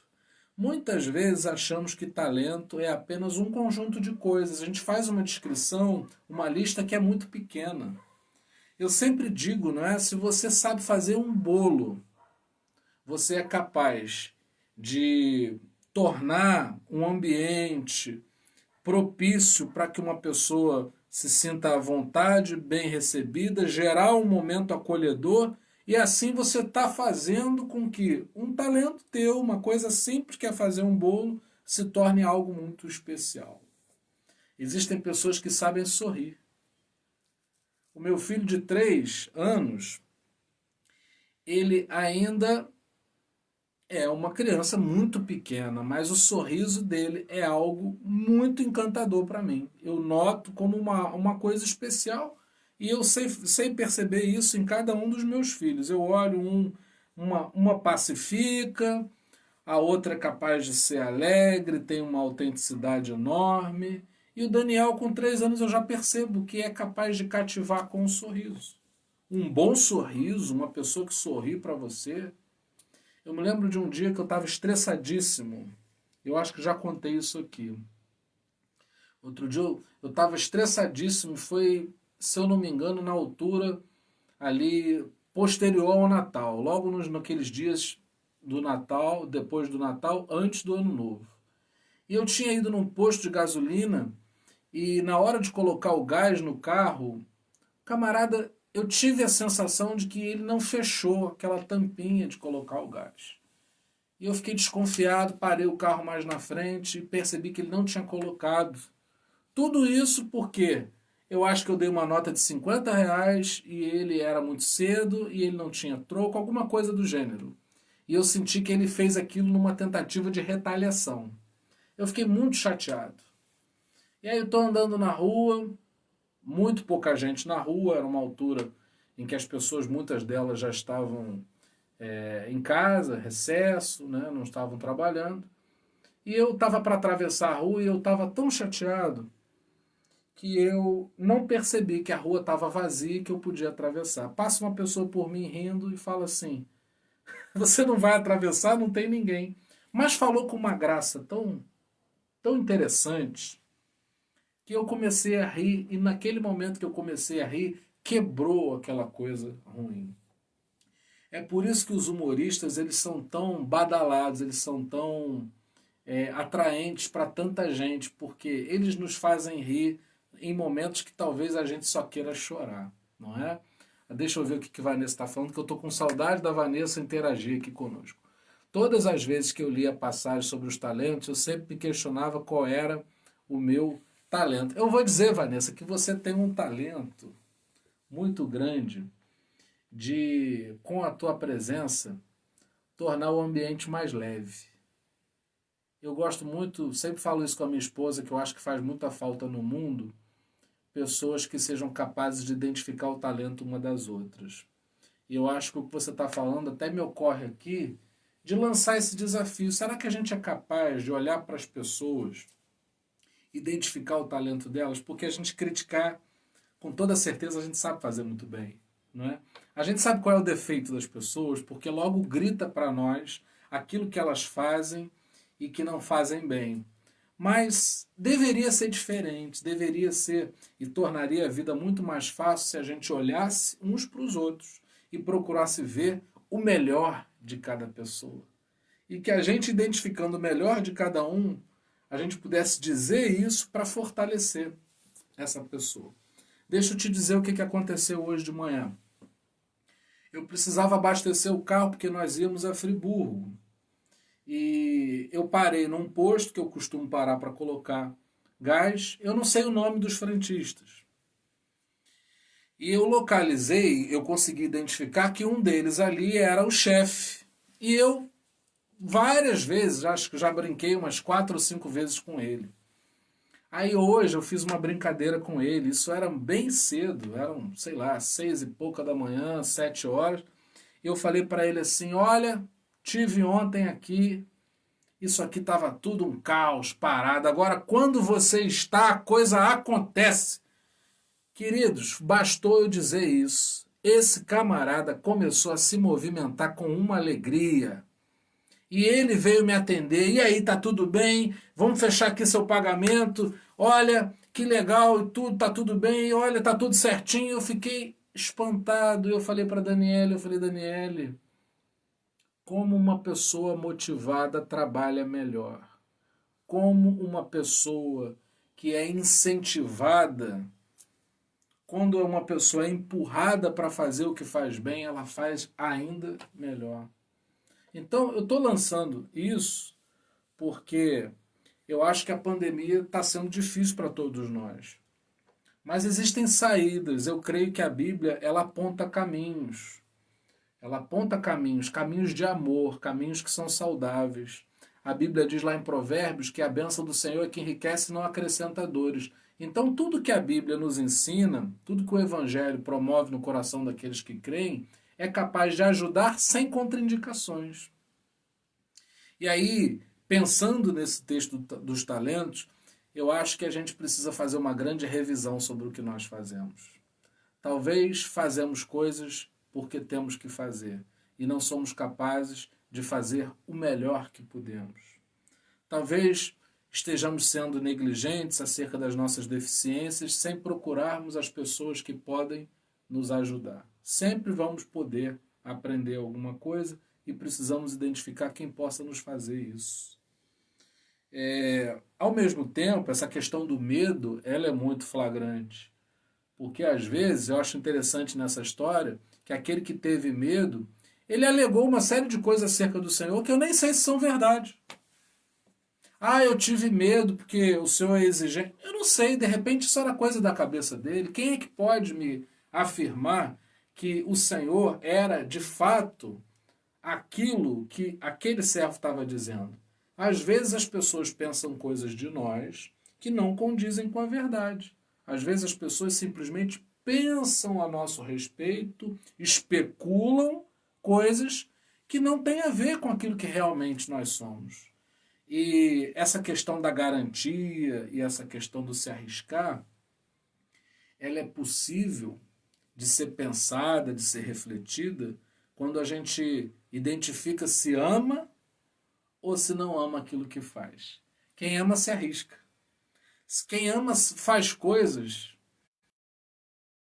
Muitas vezes achamos que talento é apenas um conjunto de coisas. A gente faz uma descrição, uma lista que é muito pequena. Eu sempre digo, não é? Se você sabe fazer um bolo, você é capaz de tornar um ambiente propício para que uma pessoa se sinta à vontade, bem recebida, gerar um momento acolhedor, e assim você está fazendo com que um talento teu, uma coisa simples que é fazer um bolo, se torne algo muito especial. Existem pessoas que sabem sorrir. O meu filho de 3 anos, ele ainda é uma criança muito pequena, mas o sorriso dele é algo muito encantador para mim. Eu noto como uma coisa especial e eu sei perceber isso em cada um dos meus filhos. Eu olho uma pacifica, a outra é capaz de ser alegre, tem uma autenticidade enorme. E o Daniel, com 3 anos, eu já percebo que é capaz de cativar com um sorriso. Um bom sorriso, uma pessoa que sorri para você. Eu me lembro de um dia que eu estava estressadíssimo. Eu acho que já contei isso aqui. Outro dia eu estava estressadíssimo. Foi, se eu não me engano, na altura ali posterior ao Natal. Logo naqueles dias do Natal, depois do Natal, antes do Ano Novo. E eu tinha ido num posto de gasolina e na hora de colocar o gás no carro, camarada, eu tive a sensação de que ele não fechou aquela tampinha de colocar o gás. E eu fiquei desconfiado, parei o carro mais na frente e percebi que ele não tinha colocado. Tudo isso porque eu acho que eu dei uma nota de R$ 50 e ele era muito cedo e ele não tinha troco, alguma coisa do gênero. E eu senti que ele fez aquilo numa tentativa de retaliação. Eu fiquei muito chateado. E aí eu estou andando na rua, muito pouca gente na rua, era uma altura em que as pessoas, muitas delas já estavam em casa, recesso, né, não estavam trabalhando. E eu estava para atravessar a rua e eu estava tão chateado que eu não percebi que a rua estava vazia e que eu podia atravessar. Passa uma pessoa por mim rindo e fala assim, você não vai atravessar, não tem ninguém. Mas falou com uma graça tão interessante que eu comecei a rir, e naquele momento que eu comecei a rir, quebrou aquela coisa ruim. É por isso que os humoristas eles são tão badalados, eles são tão atraentes para tanta gente, porque eles nos fazem rir em momentos que talvez a gente só queira chorar, não é? Deixa eu ver o que a Vanessa está falando, que eu estou com saudade da Vanessa interagir aqui conosco. Todas as vezes que eu li a passagem sobre os talentos, eu sempre me questionava qual era o meu talento. Eu vou dizer, Vanessa, que você tem um talento muito grande de, com a tua presença, tornar o ambiente mais leve. Eu gosto muito, sempre falo isso com a minha esposa, que eu acho que faz muita falta no mundo, pessoas que sejam capazes de identificar o talento uma das outras. E eu acho que o que você está falando até me ocorre aqui, de lançar esse desafio. Será que a gente é capaz de olhar para as pessoas, identificar o talento delas? Porque a gente criticar, com toda certeza, a gente sabe fazer muito bem. Não é? A gente sabe qual é o defeito das pessoas, porque logo grita para nós aquilo que elas fazem e que não fazem bem. Mas deveria ser diferente, deveria ser, e tornaria a vida muito mais fácil se a gente olhasse uns para os outros e procurasse ver o melhor de cada pessoa. E que a gente, identificando o melhor de cada um, a gente pudesse dizer isso para fortalecer essa pessoa. Deixa eu te dizer o que aconteceu hoje de manhã. Eu precisava abastecer o carro porque nós íamos a Friburgo. e eu parei num posto que eu costumo parar para colocar gás. Eu não sei o nome dos frentistas. E eu localizei, eu consegui identificar que um deles ali era o chefe. E eu, várias vezes, acho que já brinquei umas 4 ou 5 vezes com ele. Aí hoje eu fiz uma brincadeira com ele, isso era bem cedo, eram, sei lá, 6 e pouca da manhã, 7 horas. Eu falei para ele assim, olha, tive ontem aqui, isso aqui estava tudo um caos, parado. Agora, quando você está, a coisa acontece. Queridos, bastou eu dizer isso. Esse camarada começou a se movimentar com uma alegria. E ele veio me atender. E aí, tá tudo bem? Vamos fechar aqui seu pagamento. Olha, que legal e tudo, tá tudo bem. Olha, tá tudo certinho. Eu fiquei espantado. Eu falei para Daniele, Daniele, como uma pessoa motivada trabalha melhor. Como uma pessoa que é incentivada, quando uma pessoa é empurrada para fazer o que faz bem, ela faz ainda melhor. Então, eu estou lançando isso porque eu acho que a pandemia está sendo difícil para todos nós. Mas existem saídas. Eu creio que a Bíblia ela aponta caminhos. Ela aponta caminhos, caminhos de amor, caminhos que são saudáveis. A Bíblia diz lá em Provérbios que a bênção do Senhor é que enriquece e não acrescenta dores. Então, tudo que a Bíblia nos ensina, tudo que o Evangelho promove no coração daqueles que creem, é capaz de ajudar sem contraindicações. E aí, pensando nesse texto dos talentos, eu acho que a gente precisa fazer uma grande revisão sobre o que nós fazemos. Talvez fazemos coisas porque temos que fazer e não somos capazes de fazer o melhor que podemos. Talvez estejamos sendo negligentes acerca das nossas deficiências sem procurarmos as pessoas que podem nos ajudar. Sempre vamos poder aprender alguma coisa e precisamos identificar quem possa nos fazer isso. Ao mesmo tempo, essa questão do medo, ela é muito flagrante. Porque às vezes, eu acho interessante nessa história, que aquele que teve medo, ele alegou uma série de coisas acerca do Senhor que eu nem sei se são verdade. Ah, eu tive medo porque o Senhor é exigente. Eu não sei, de repente isso era coisa da cabeça dele. Quem é que pode me afirmar que o Senhor era de fato aquilo que aquele servo estava dizendo? Às vezes as pessoas pensam coisas de nós que não condizem com a verdade. Às vezes as pessoas simplesmente pensam a nosso respeito, especulam coisas que não têm a ver com aquilo que realmente nós somos. E essa questão da garantia e essa questão do se arriscar, ela é possível de ser pensada, de ser refletida, quando a gente identifica se ama ou se não ama aquilo que faz. Quem ama se arrisca. Quem ama faz coisas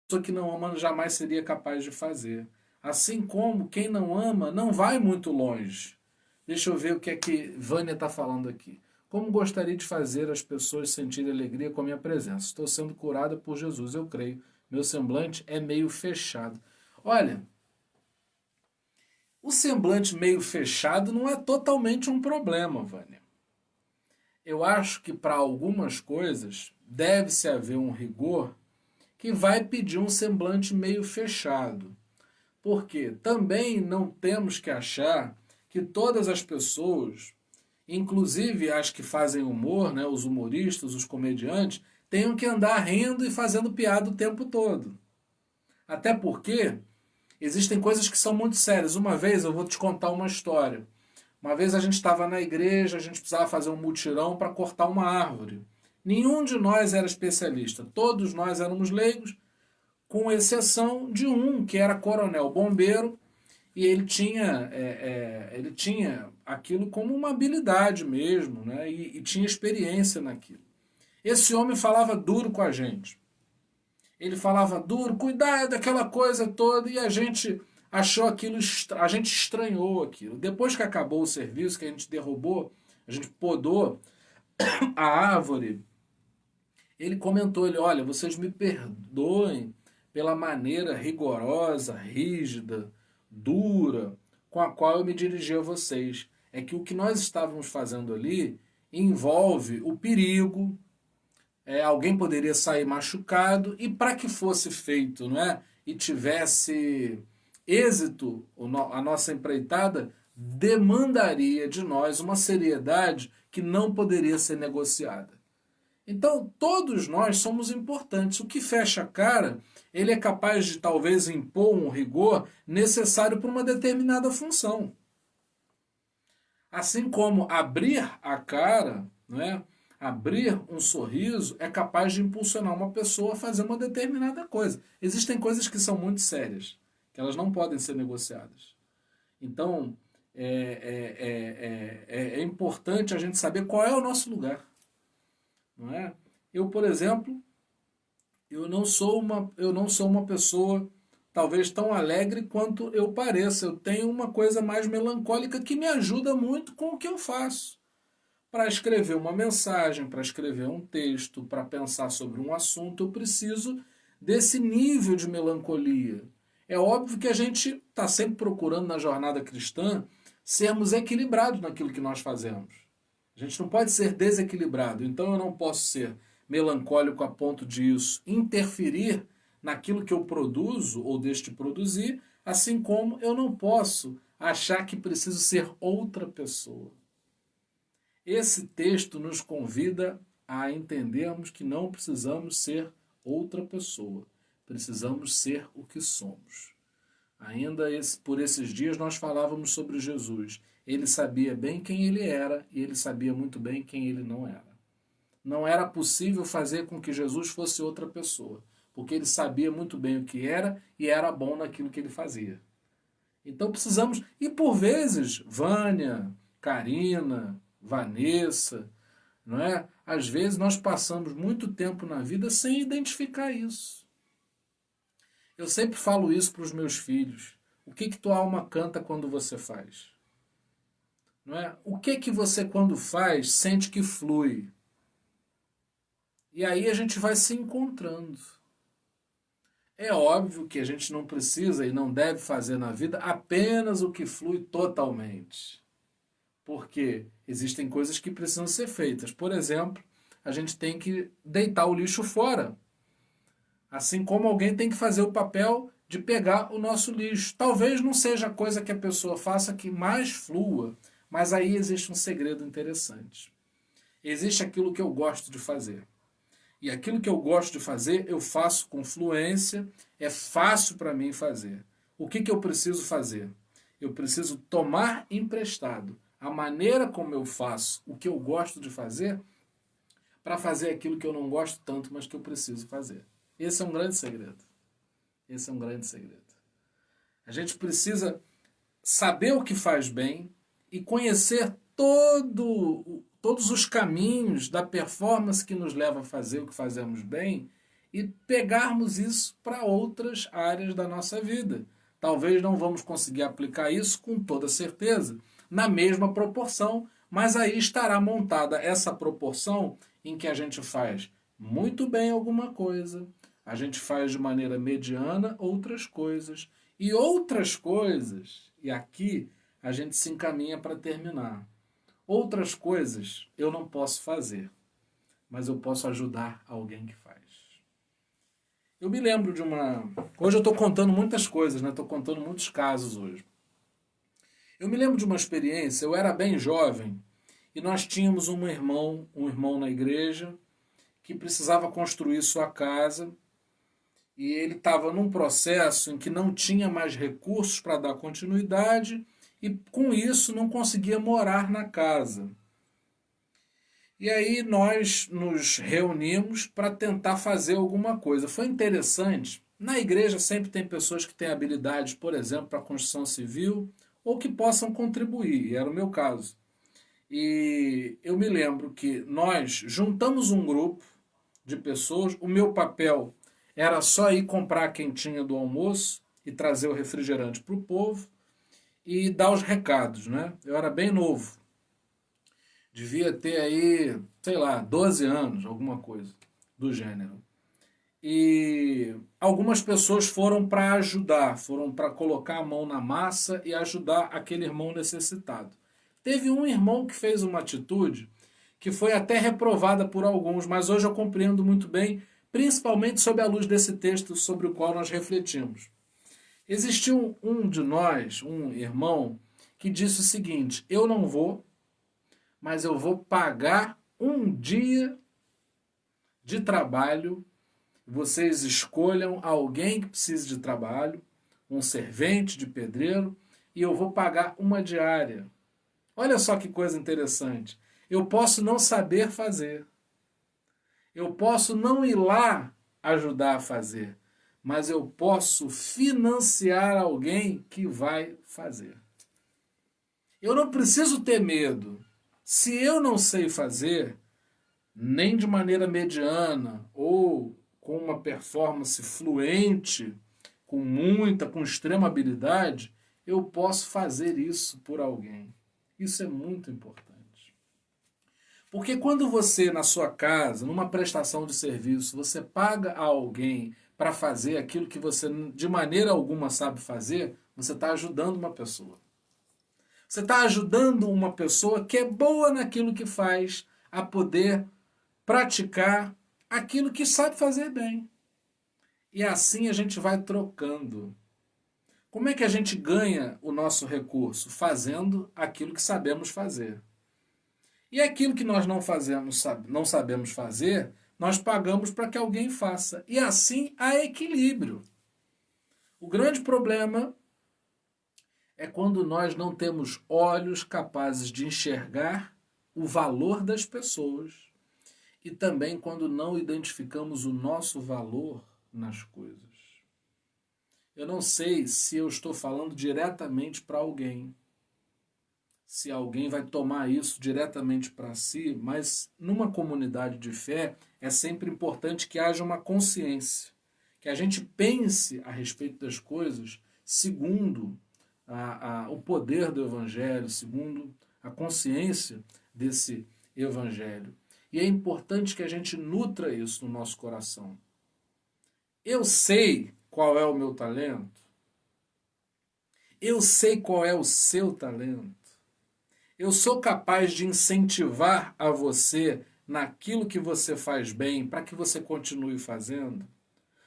que a pessoa que não ama jamais seria capaz de fazer. Assim como quem não ama não vai muito longe. Deixa eu ver o que é que Vânia está falando aqui. Como gostaria de fazer as pessoas sentirem alegria com a minha presença? Estou sendo curada por Jesus, eu creio. Meu semblante é meio fechado. Olha, o semblante meio fechado não é totalmente um problema, Vânia. Eu acho que para algumas coisas deve-se haver um rigor que vai pedir um semblante meio fechado. Porque também não temos que achar que todas as pessoas, inclusive as que fazem humor, né, os humoristas, os comediantes, tenham que andar rindo e fazendo piada o tempo todo. Até porque existem coisas que são muito sérias. Uma vez eu vou te contar uma história. Uma vez a gente estava na igreja, a gente precisava fazer um mutirão para cortar uma árvore. Nenhum de nós era especialista, todos nós éramos leigos, com exceção de um que era coronel bombeiro, e ele tinha aquilo como uma habilidade mesmo, né? E tinha experiência naquilo. Esse homem falava duro com a gente. Ele falava duro, cuidado, aquela coisa toda, e a gente achou aquilo, a gente estranhou aquilo. Depois que acabou o serviço, que a gente derrubou, a gente podou a árvore, ele comentou, olha, vocês me perdoem pela maneira rigorosa, rígida, dura, com a qual eu me dirigi a vocês. é que o que nós estávamos fazendo ali envolve o perigo, alguém poderia sair machucado, e para que fosse feito, não é? E tivesse êxito a nossa empreitada, demandaria de nós uma seriedade que não poderia ser negociada. Então, todos nós somos importantes. O que fecha a cara, ele é capaz de talvez impor um rigor necessário para uma determinada função. Assim como abrir a cara, né, abrir um sorriso é capaz de impulsionar uma pessoa a fazer uma determinada coisa. Existem coisas que são muito sérias, que elas não podem ser negociadas. Então, é importante a gente saber qual é o nosso lugar. Não é? Eu, por exemplo, eu não sou uma pessoa talvez tão alegre quanto eu pareça. Eu tenho uma coisa mais melancólica que me ajuda muito com o que eu faço. Para escrever uma mensagem, para escrever um texto, para pensar sobre um assunto, eu preciso desse nível de melancolia. É óbvio que a gente está sempre procurando na jornada cristã sermos equilibrados naquilo que nós fazemos. A gente não pode ser desequilibrado. Então eu não posso ser melancólico a ponto de isso interferir naquilo que eu produzo ou deixo de produzir, assim como eu não posso achar que preciso ser outra pessoa. Esse texto nos convida a entendermos que não precisamos ser outra pessoa. Precisamos ser o que somos. Ainda por esses dias nós falávamos sobre Jesus. Ele sabia bem quem ele era e ele sabia muito bem quem ele não era. Não era possível fazer com que Jesus fosse outra pessoa, porque ele sabia muito bem o que era e era bom naquilo que ele fazia. Então precisamos, e por vezes, Vânia, Karina, Vanessa, não é? Às vezes nós passamos muito tempo na vida sem identificar isso. Eu sempre falo isso para os meus filhos. O que tua alma canta quando você faz? Não é? O que você, quando faz, sente que flui? E aí a gente vai se encontrando. É óbvio que a gente não precisa e não deve fazer na vida apenas o que flui totalmente. Porque existem coisas que precisam ser feitas. Por exemplo, a gente tem que deitar o lixo fora. Assim como alguém tem que fazer o papel de pegar o nosso lixo. Talvez não seja a coisa que a pessoa faça que mais flua, mas aí existe um segredo interessante. Existe aquilo que eu gosto de fazer. E aquilo que eu gosto de fazer, eu faço com fluência, é fácil para mim fazer. O que eu preciso fazer? Eu preciso tomar emprestado a maneira como eu faço o que eu gosto de fazer para fazer aquilo que eu não gosto tanto, mas que eu preciso fazer. Esse é um grande segredo. Esse é um grande segredo. A gente precisa saber o que faz bem e conhecer todos os caminhos da performance que nos leva a fazer o que fazemos bem e pegarmos isso para outras áreas da nossa vida. Talvez não vamos conseguir aplicar isso com toda certeza, na mesma proporção, mas aí estará montada essa proporção em que a gente faz muito bem alguma coisa, a gente faz de maneira mediana outras coisas, e outras coisas, e aqui a gente se encaminha para terminar. Outras coisas eu não posso fazer, mas eu posso ajudar alguém que faz. Eu me lembro de uma... Hoje eu estou contando muitas coisas, né? Estou contando muitos casos hoje. Eu me lembro de uma experiência, eu era bem jovem, e nós tínhamos um irmão na igreja, que precisava construir sua casa, e ele estava num processo em que não tinha mais recursos para dar continuidade, e com isso não conseguia morar na casa. E aí nós nos reunimos para tentar fazer alguma coisa. Foi interessante. Na igreja sempre tem pessoas que têm habilidades, por exemplo, para a construção civil, ou que possam contribuir, e era o meu caso. E eu me lembro que nós juntamos um grupo de pessoas, o meu papel era só ir comprar a quentinha do almoço e trazer o refrigerante para o povo e dar os recados, né? Eu era bem novo. Devia ter aí, sei lá, 12 anos, alguma coisa do gênero. E algumas pessoas foram para ajudar, foram para colocar a mão na massa e ajudar aquele irmão necessitado. Teve um irmão que fez uma atitude que foi até reprovada por alguns, mas hoje eu compreendo muito bem, principalmente sob a luz desse texto sobre o qual nós refletimos. Existiu um de nós, um irmão, que disse o seguinte: eu não vou, mas eu vou pagar um dia de trabalho. Vocês escolham alguém que precise de trabalho, um servente de pedreiro, e eu vou pagar uma diária. Olha só que coisa interessante. Eu posso não saber fazer. Eu posso não ir lá ajudar a fazer, mas eu posso financiar alguém que vai fazer. Eu não preciso ter medo. Se eu não sei fazer, nem de maneira mediana ou com uma performance fluente, com extrema habilidade, eu posso fazer isso por alguém. Isso é muito importante. Porque quando você, na sua casa, numa prestação de serviço, você paga a alguém para fazer aquilo que você de maneira alguma sabe fazer, você está ajudando uma pessoa. Você está ajudando uma pessoa que é boa naquilo que faz a poder praticar aquilo que sabe fazer bem. E assim a gente vai trocando. Como é que a gente ganha o nosso recurso? Fazendo aquilo que sabemos fazer. E aquilo que nós não sabemos fazer, nós pagamos para que alguém faça. E assim há equilíbrio. O grande problema é quando nós não temos olhos capazes de enxergar o valor das pessoas e também quando não identificamos o nosso valor nas coisas. Eu não sei se eu estou falando diretamente para alguém, se alguém vai tomar isso diretamente para si, mas numa comunidade de fé é sempre importante que haja uma consciência, que a gente pense a respeito das coisas segundo o poder do Evangelho, segundo a consciência desse Evangelho. E é importante que a gente nutra isso no nosso coração. Eu sei qual é o meu talento. Eu sei qual é o seu talento. Eu sou capaz de incentivar a você naquilo que você faz bem para que você continue fazendo.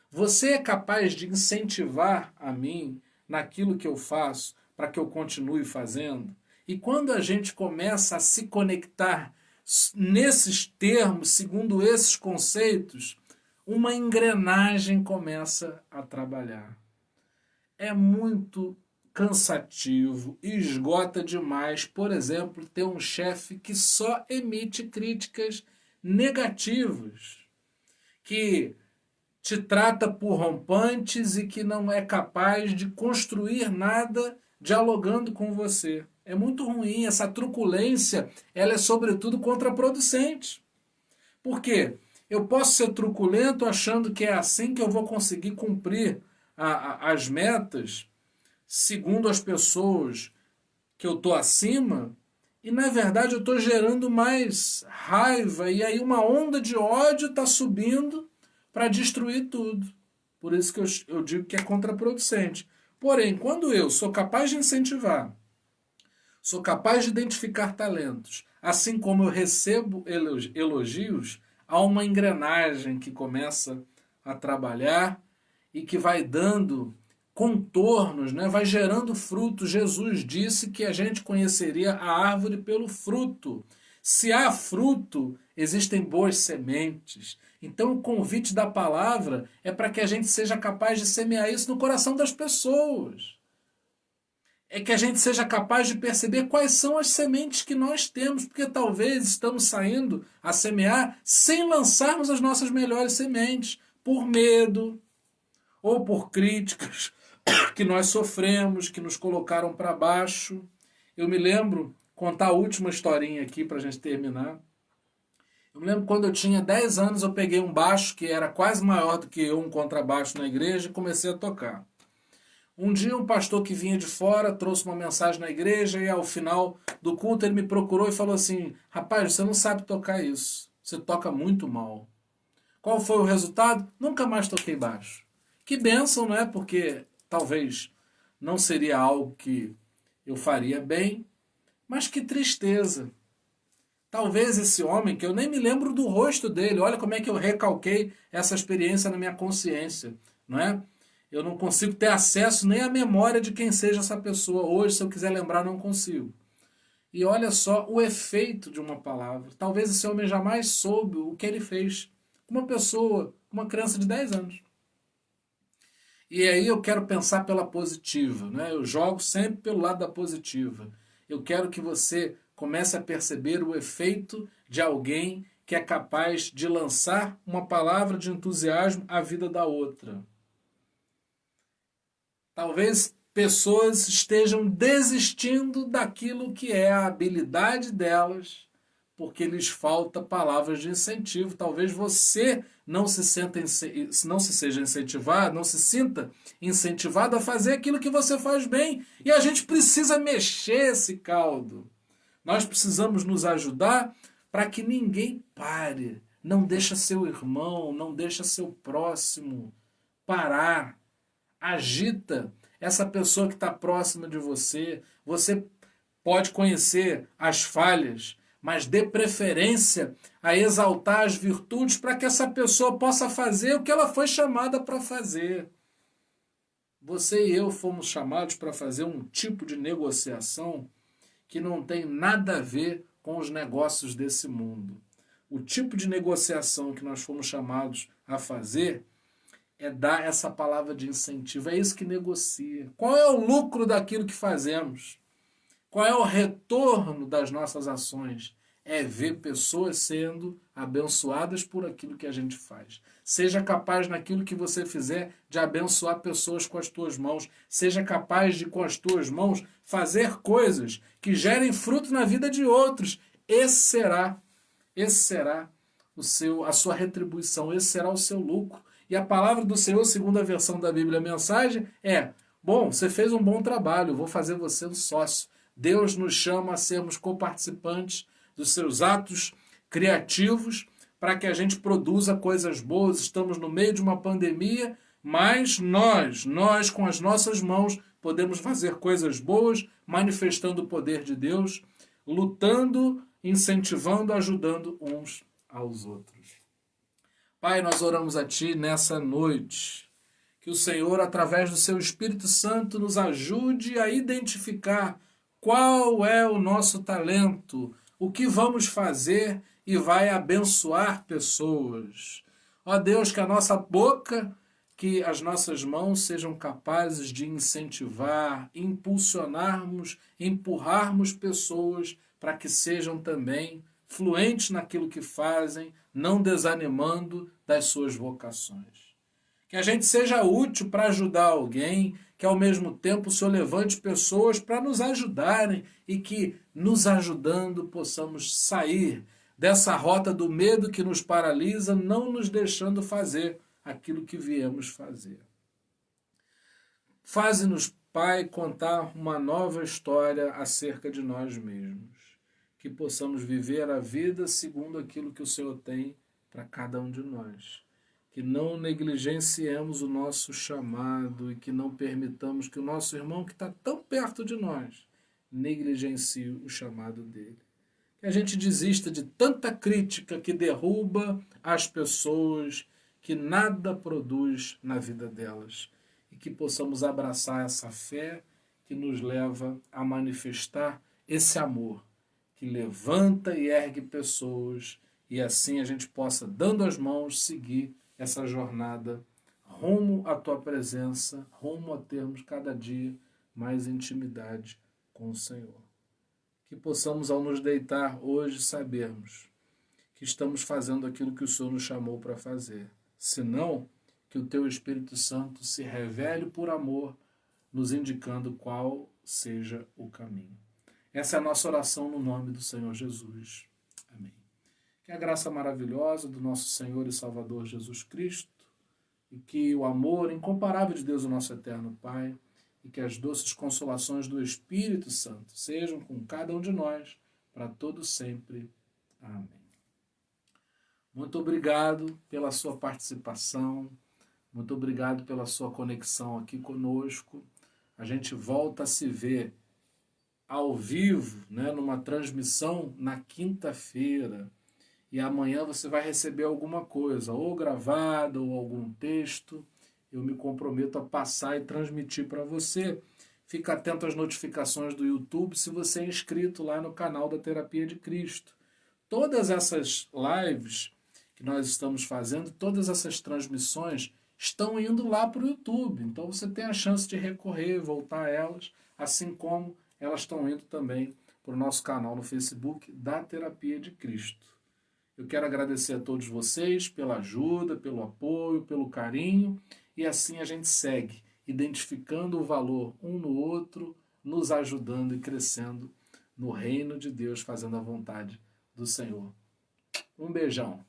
Você é capaz de incentivar a mim naquilo que eu faço para que eu continue fazendo. E quando a gente começa a se conectar nesses termos, segundo esses conceitos, uma engrenagem começa a trabalhar. É muito cansativo, esgota demais, por exemplo, ter um chefe que só emite críticas negativas, que te trata por rompantes e que não é capaz de construir nada dialogando com você. É muito ruim, essa truculência, ela é sobretudo contraproducente. Por quê? Eu posso ser truculento achando que é assim que eu vou conseguir cumprir as metas segundo as pessoas que eu estou acima, e na verdade eu estou gerando mais raiva, e aí uma onda de ódio está subindo para destruir tudo. Por isso que eu digo que é contraproducente. Porém, quando eu sou capaz de incentivar, sou capaz de identificar talentos, assim como eu recebo elogios, há uma engrenagem que começa a trabalhar e que vai dando contornos, né? Vai gerando frutos. Jesus disse que a gente conheceria a árvore pelo fruto. Se há fruto, existem boas sementes. Então o convite da palavra é para que a gente seja capaz de semear isso no coração das pessoas. É que a gente seja capaz de perceber quais são as sementes que nós temos, porque talvez estamos saindo a semear sem lançarmos as nossas melhores sementes, por medo ou por críticas que nós sofremos, que nos colocaram para baixo. Eu me lembro, contar a última historinha aqui para a gente terminar. Eu me lembro quando eu tinha 10 anos, eu peguei um baixo que era quase maior do que eu, um contrabaixo na igreja, e comecei a tocar. Um dia um pastor que vinha de fora trouxe uma mensagem na igreja e ao final do culto ele me procurou e falou assim: rapaz, você não sabe tocar isso, você toca muito mal. Qual foi o resultado? Nunca mais toquei baixo. Que bênção, não é? Porque talvez não seria algo que eu faria bem, Mas que tristeza. Talvez esse homem, que eu nem me lembro do rosto dele, olha como é que eu recalquei essa experiência na minha consciência, não é? Eu não consigo ter acesso nem à memória de quem seja essa pessoa. Hoje, se eu quiser lembrar, não consigo. E olha só o efeito de uma palavra. Talvez esse homem jamais soube o que ele fez com uma pessoa, uma criança de 10 anos. E aí eu quero pensar pela positiva, né? Eu jogo sempre pelo lado da positiva. Eu quero que você comece a perceber o efeito de alguém que é capaz de lançar uma palavra de entusiasmo à vida da outra. Talvez pessoas estejam desistindo daquilo que é a habilidade delas, porque lhes falta palavras de incentivo. Talvez você não se seja incentivado, não se sinta incentivado a fazer aquilo que você faz bem. E a gente precisa mexer esse caldo. Nós precisamos nos ajudar para que ninguém pare. Não deixa seu irmão, não deixa seu próximo parar. Agita essa pessoa que está próxima de você. Você pode conhecer as falhas, mas dê preferência a exaltar as virtudes para que essa pessoa possa fazer o que ela foi chamada para fazer. Você e eu fomos chamados para fazer um tipo de negociação que não tem nada a ver com os negócios desse mundo. O tipo de negociação que nós fomos chamados a fazer é dar essa palavra de incentivo. É isso que negocia. Qual é o lucro daquilo que fazemos? Qual é o retorno das nossas ações? É ver pessoas sendo abençoadas por aquilo que a gente faz. Seja capaz naquilo que você fizer de abençoar pessoas com as tuas mãos. Seja capaz de, com as tuas mãos, fazer coisas que gerem fruto na vida de outros. Esse será a sua retribuição, esse será o seu lucro. E a palavra do Senhor, segundo a versão da Bíblia, a mensagem é: bom, você fez um bom trabalho, vou fazer você um sócio. Deus nos chama a sermos coparticipantes dos seus atos criativos para que a gente produza coisas boas. Estamos no meio de uma pandemia, mas nós com as nossas mãos podemos fazer coisas boas, manifestando o poder de Deus, lutando, incentivando, ajudando uns aos outros. Pai, nós oramos a Ti nessa noite. Que o Senhor, através do Seu Espírito Santo, nos ajude a identificar qual é o nosso talento, o que vamos fazer e vai abençoar pessoas. Ó Deus, que a nossa boca, que as nossas mãos sejam capazes de incentivar, impulsionarmos, empurrarmos pessoas para que sejam também fluentes naquilo que fazem, não desanimando das suas vocações. Que a gente seja útil para ajudar alguém, que ao mesmo tempo o Senhor levante pessoas para nos ajudarem e que, nos ajudando, possamos sair dessa rota do medo que nos paralisa, não nos deixando fazer aquilo que viemos fazer. Faze-nos, Pai, contar uma nova história acerca de nós mesmos. Que possamos viver a vida segundo aquilo que o Senhor tem para cada um de nós. Que não negligenciemos o nosso chamado e que não permitamos que o nosso irmão que está tão perto de nós negligencie o chamado dele. Que a gente desista de tanta crítica que derruba as pessoas, que nada produz na vida delas. E que possamos abraçar essa fé que nos leva a manifestar esse amor que levanta e ergue pessoas, e assim a gente possa, dando as mãos, seguir essa jornada rumo à Tua presença, rumo a termos cada dia mais intimidade com o Senhor. Que possamos, ao nos deitar hoje, sabermos que estamos fazendo aquilo que o Senhor nos chamou para fazer. Senão, que o Teu Espírito Santo se revele por amor, nos indicando qual seja o caminho. Essa é a nossa oração no nome do Senhor Jesus. Amém. Que a graça maravilhosa do nosso Senhor e Salvador Jesus Cristo, e que o amor incomparável de Deus, o nosso eterno Pai, e que as doces consolações do Espírito Santo sejam com cada um de nós, para todo sempre. Amém. Muito obrigado pela sua participação, muito obrigado pela sua conexão aqui conosco. A gente volta a se ver ao vivo, né, numa transmissão na quinta-feira. E amanhã você vai receber alguma coisa, ou gravada, ou algum texto. Eu me comprometo a passar e transmitir para você. Fica atento às notificações do YouTube se você é inscrito lá no canal da Terapia de Cristo. Todas essas lives que nós estamos fazendo, todas essas transmissões estão indo lá para o YouTube. Então você tem a chance de recorrer, voltar a elas, assim como elas estão indo também para o nosso canal no Facebook da Terapia de Cristo. Eu quero agradecer a todos vocês pela ajuda, pelo apoio, pelo carinho, e assim a gente segue, identificando o valor um no outro, nos ajudando e crescendo no reino de Deus, fazendo a vontade do Senhor. Um beijão.